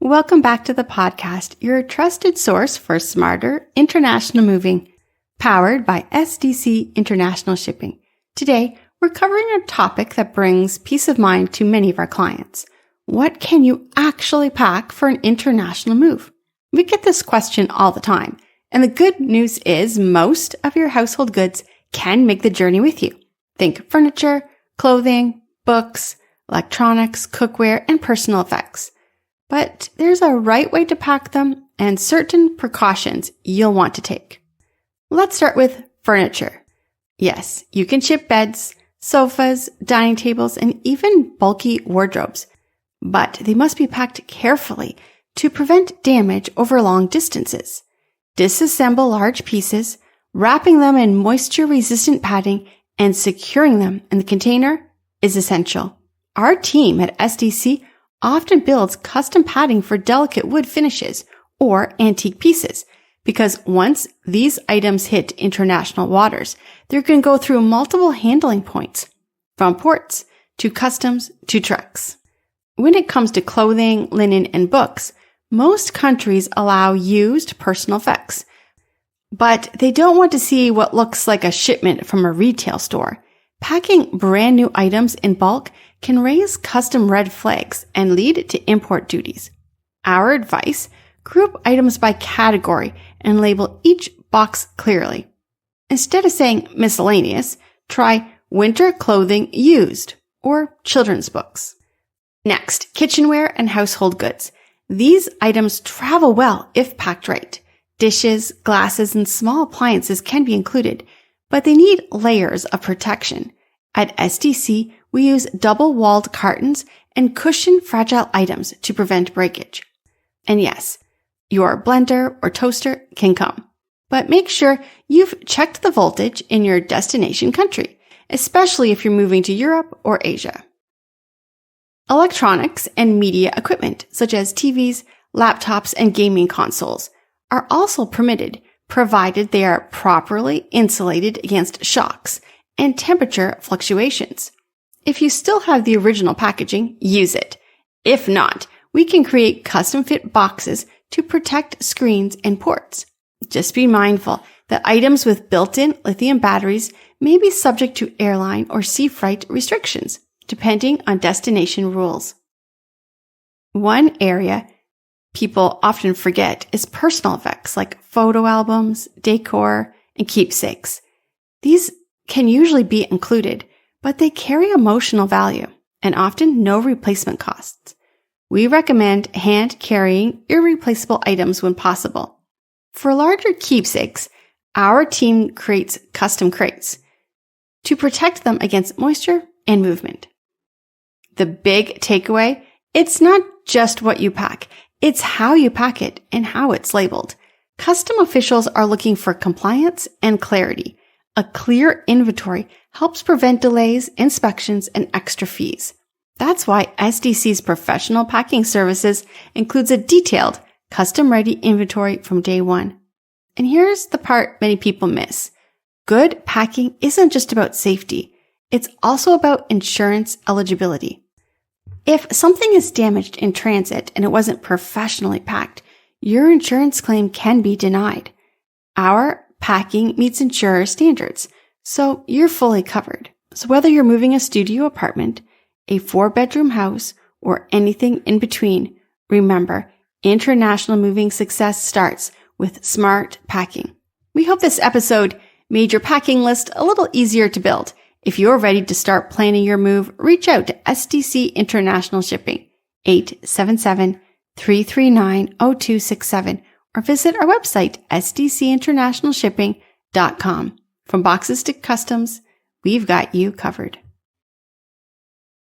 Welcome back to the podcast, your trusted source for smarter international moving, powered by SDC International Shipping. Today, we're covering a topic that brings peace of mind to many of our clients. What can you actually pack for an international move? We get this question all the time, and the good news is most of your household goods can make the journey with you. Think furniture, clothing, books, electronics, cookware, and personal effects. But there's a right way to pack them and certain precautions you'll want to take. Let's start with furniture. Yes, you can ship beds, sofas, dining tables, and even bulky wardrobes, but they must be packed carefully to prevent damage over long distances. Disassemble large pieces, wrapping them in moisture-resistant padding, and securing them in the container is essential. Our team at SDC often builds custom padding for delicate wood finishes or antique pieces because once these items hit international waters, they're going to go through multiple handling points, from ports to customs to trucks. When it comes to clothing, linen, and books, most countries allow used personal effects, but they don't want to see what looks like a shipment from a retail store. Packing brand new items in bulk can raise custom red flags and lead to import duties. Our advice: group items by category and label each box clearly. Instead of saying miscellaneous, try winter clothing used or children's books. Next, kitchenware and household goods. These items travel well if packed right. Dishes, glasses, and small appliances can be included, but they need layers of protection. At SDC, we use double-walled cartons and cushion fragile items to prevent breakage. And yes, your blender or toaster can come, but make sure you've checked the voltage in your destination country, especially if you're moving to Europe or Asia. Electronics and media equipment, such as TVs, laptops, and gaming consoles, are also permitted, provided they are properly insulated against shocks and temperature fluctuations. If you still have the original packaging, use it. If not, we can create custom-fit boxes to protect screens and ports. Just be mindful that items with built-in lithium batteries may be subject to airline or sea freight restrictions, depending on destination rules. One area people often forget is personal effects like photo albums, decor, and keepsakes. These can usually be included, but they carry emotional value and often no replacement costs. We recommend hand-carrying irreplaceable items when possible. For larger keepsakes, our team creates custom crates to protect them against moisture and movement. The big takeaway: it's not just what you pack, it's how you pack it and how it's labeled. Custom officials are looking for compliance and clarity. A clear inventory helps prevent delays, inspections, and extra fees. That's why SDC's professional packing services includes a detailed, custom-ready inventory from day one. And here's the part many people miss. Good packing isn't just about safety. It's also about insurance eligibility. If something is damaged in transit and it wasn't professionally packed, your insurance claim can be denied. Our packing meets insurer standards, so you're fully covered. So whether you're moving a studio apartment, a 4-bedroom house, or anything in between, remember, international moving success starts with smart packing. We hope this episode made your packing list a little easier to build. If you're ready to start planning your move, reach out to SDC International Shipping, 877-339-0267, or visit our website, sdcinternationalshipping.com. From boxes to customs, we've got you covered.